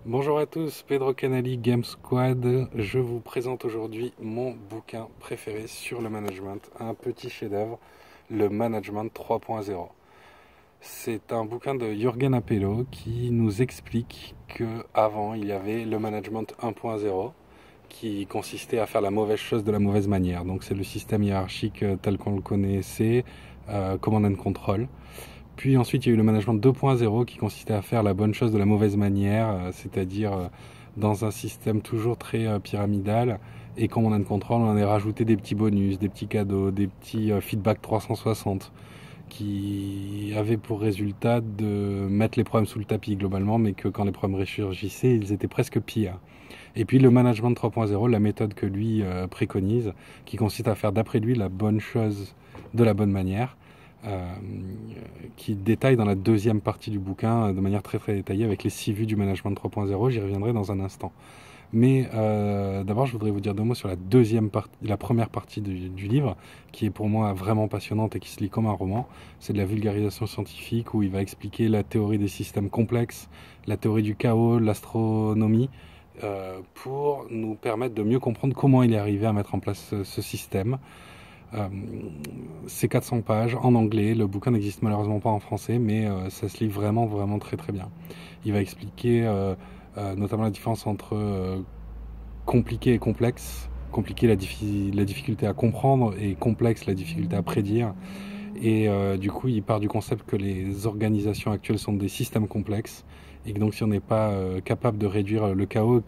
Bonjour à tous, Pedro Canali, Game Squad. Je vous présente aujourd'hui mon bouquin préféré sur le management, un petit chef-d'œuvre, le Management 3.0. C'est un bouquin de Jürgen Appelo qui nous explique que avant il y avait le Management 1.0 qui consistait à faire la mauvaise chose de la mauvaise manière. Donc c'est le système hiérarchique tel qu'on le connaissait, command and control. Puis ensuite, il y a eu le management 2.0 qui consistait à faire la bonne chose de la mauvaise manière, c'est-à-dire dans un système toujours très pyramidal. Et comme on a une contrôle, on a rajouté des petits bonus, des petits cadeaux, des petits feedback 360 qui avaient pour résultat de mettre les problèmes sous le tapis globalement, mais que quand les problèmes ressurgissaient, ils étaient presque pires. Et puis le management 3.0, la méthode que lui préconise, qui consiste à faire d'après lui la bonne chose de la bonne manière, euh, qui détaille dans la deuxième partie du bouquin de manière très très détaillée avec les 6 vues du management 3.0. J'y reviendrai dans un instant. Mais d'abord, je voudrais vous dire deux mots sur la première partie du livre, qui est pour moi vraiment passionnante et qui se lit comme un roman. C'est de la vulgarisation scientifique où il va expliquer la théorie des systèmes complexes, la théorie du chaos, l'astronomie, pour nous permettre de mieux comprendre comment il est arrivé à mettre en place ce système. Euh, c'est 400 pages en anglais, le bouquin n'existe malheureusement pas en français, mais ça se lit vraiment vraiment très très bien. Il va expliquer notamment la différence entre compliqué et complexe. Compliqué, la difficulté à comprendre, et complexe, la difficulté à prédire. Et du coup, il part du concept que les organisations actuelles sont des systèmes complexes, et que donc si on n'est pas capable de réduire le chaos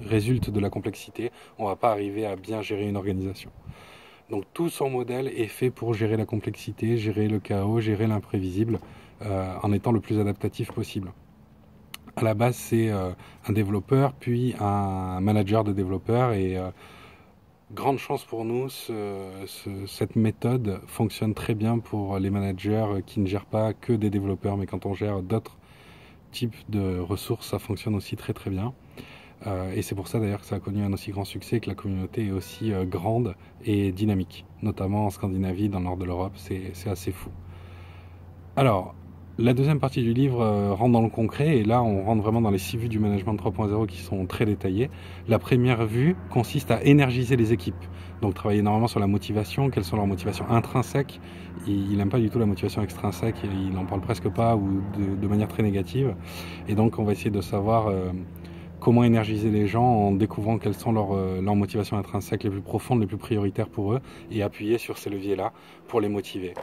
résulte de la complexité, on ne va pas arriver à bien gérer une organisation. Donc tout son modèle est fait pour gérer la complexité, gérer le chaos, gérer l'imprévisible, en étant le plus adaptatif possible. À la base, c'est un développeur, puis un manager de développeurs, et grande chance pour nous, cette méthode fonctionne très bien pour les managers qui ne gèrent pas que des développeurs, mais quand on gère d'autres types de ressources, ça fonctionne aussi très très bien. Et c'est pour ça d'ailleurs que ça a connu un aussi grand succès, que la communauté est aussi grande et dynamique, notamment en Scandinavie, dans le nord de l'Europe, c'est assez fou. Alors, la deuxième partie du livre rentre dans le concret, et là on rentre vraiment dans les 6 vues du management 3.0 qui sont très détaillées. La première vue consiste à énergiser les équipes, donc travailler énormément sur la motivation, quelles sont leurs motivations intrinsèques. Il n'aime pas du tout la motivation extrinsèque, il n'en parle presque pas, ou de manière très négative. Et donc on va essayer de savoir comment énergiser les gens en découvrant quelles sont leurs motivations intrinsèques les plus profondes, les plus prioritaires pour eux, et appuyer sur ces leviers-là pour les motiver.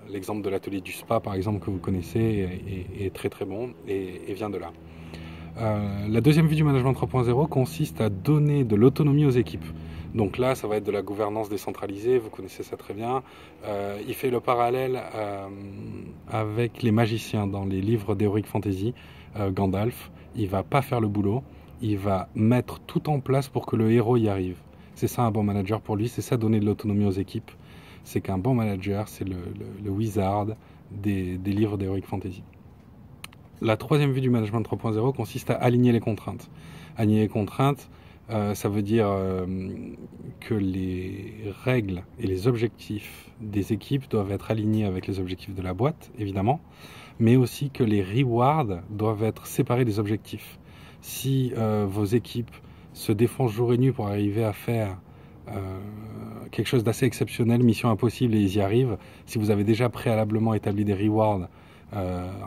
L'exemple de l'atelier du spa, par exemple, que vous connaissez, est très très bon et vient de là. La deuxième vue du management 3.0 consiste à donner de l'autonomie aux équipes. Donc là, ça va être de la gouvernance décentralisée, vous connaissez ça très bien. Il fait le parallèle avec les magiciens dans les livres d'Heroic Fantasy. Gandalf, il va pas faire le boulot, il va mettre tout en place pour que le héros y arrive. C'est ça un bon manager pour lui, c'est ça donner de l'autonomie aux équipes. C'est qu'un bon manager, c'est le wizard des livres d'Heroic Fantasy. La troisième vue du management 3.0 consiste à aligner les contraintes. Aligner les contraintes, ça veut dire que les règles et les objectifs des équipes doivent être alignés avec les objectifs de la boîte, évidemment, mais aussi que les rewards doivent être séparés des objectifs. Si vos équipes se défoncent jour et nuit pour arriver à faire quelque chose d'assez exceptionnel, mission impossible, et ils y arrivent, si vous avez déjà préalablement établi des rewards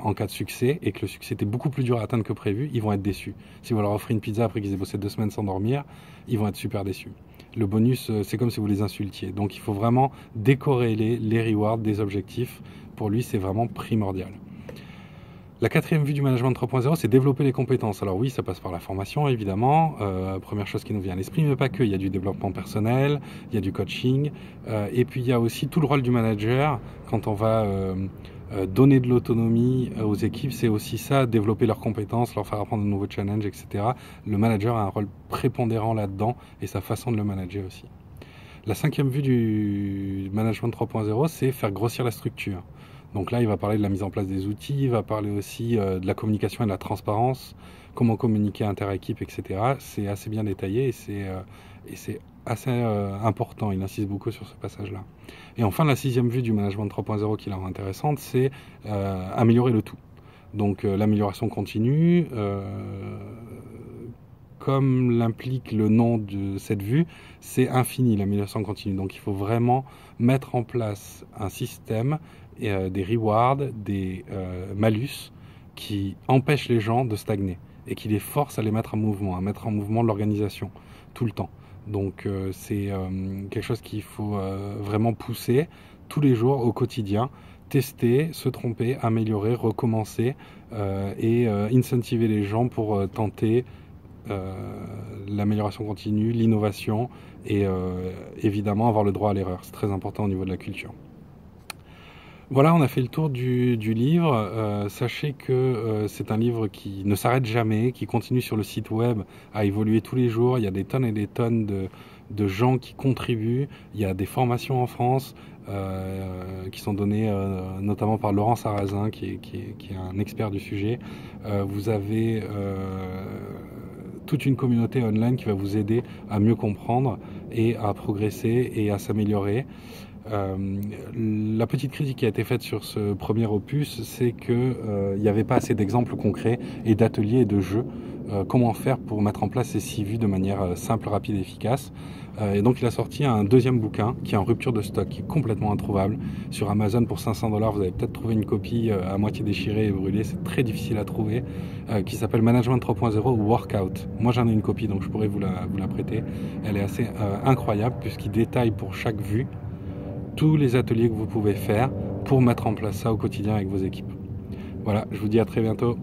en cas de succès, et que le succès était beaucoup plus dur à atteindre que prévu, ils vont être déçus. Si vous leur offrez une pizza après qu'ils aient bossé 2 semaines sans dormir, ils vont être super déçus. Le bonus, c'est comme si vous les insultiez. Donc il faut vraiment décorréler les rewards des objectifs. Pour lui, c'est vraiment primordial. La quatrième vue du management 3.0, c'est développer les compétences. Alors oui, ça passe par la formation, évidemment. Première chose qui nous vient à l'esprit, mais pas que. Il y a du développement personnel, il y a du coaching, et puis il y a aussi tout le rôle du manager. Quand on va donner de l'autonomie aux équipes, c'est aussi ça, développer leurs compétences, leur faire apprendre de nouveaux challenges, etc. Le manager a un rôle prépondérant là-dedans, et sa façon de le manager aussi. La cinquième vue du management 3.0, c'est faire grossir la structure. Donc là, il va parler de la mise en place des outils, il va parler aussi de la communication et de la transparence, comment communiquer inter-équipe, etc. C'est assez bien détaillé, et c'est assez important. Il insiste beaucoup sur ce passage-là. Et enfin, la sixième vue du management 3.0 qui la rend intéressante, c'est améliorer le tout. Donc l'amélioration continue, comme l'implique le nom de cette vue, c'est infini l'amélioration continue. Donc il faut vraiment mettre en place un système, des rewards, des malus qui empêchent les gens de stagner et qui les forcent à les mettre en mouvement, à mettre en mouvement l'organisation tout le temps. Donc c'est quelque chose qu'il faut vraiment pousser tous les jours au quotidien, tester, se tromper, améliorer, recommencer et incentiver les gens pour tenter l'amélioration continue, l'innovation et évidemment avoir le droit à l'erreur. C'est très important au niveau de la culture. Voilà, on a fait le tour du livre. Sachez que c'est un livre qui ne s'arrête jamais, qui continue sur le site web à évoluer tous les jours. Il y a des tonnes et des tonnes de gens qui contribuent. Il y a des formations en France qui sont données notamment par Laurent Sarrazin, qui est un expert du sujet. Vous avez toute une communauté online qui va vous aider à mieux comprendre et à progresser et à s'améliorer. La petite critique qui a été faite sur ce premier opus, c'est qu'il n'y avait pas assez d'exemples concrets et d'ateliers et de jeux. Comment faire pour mettre en place ces 6 vues de manière simple, rapide et efficace. Et donc il a sorti un deuxième bouquin qui est en rupture de stock, qui est complètement introuvable. Sur Amazon pour 500 $, vous avez peut-être trouvé une copie à moitié déchirée et brûlée, c'est très difficile à trouver, qui s'appelle Management 3.0 Workout. Moi j'en ai une copie donc je pourrais vous la prêter. Elle est assez incroyable puisqu'il détaille pour chaque vue tous les ateliers que vous pouvez faire pour mettre en place ça au quotidien avec vos équipes. Voilà, je vous dis à très bientôt.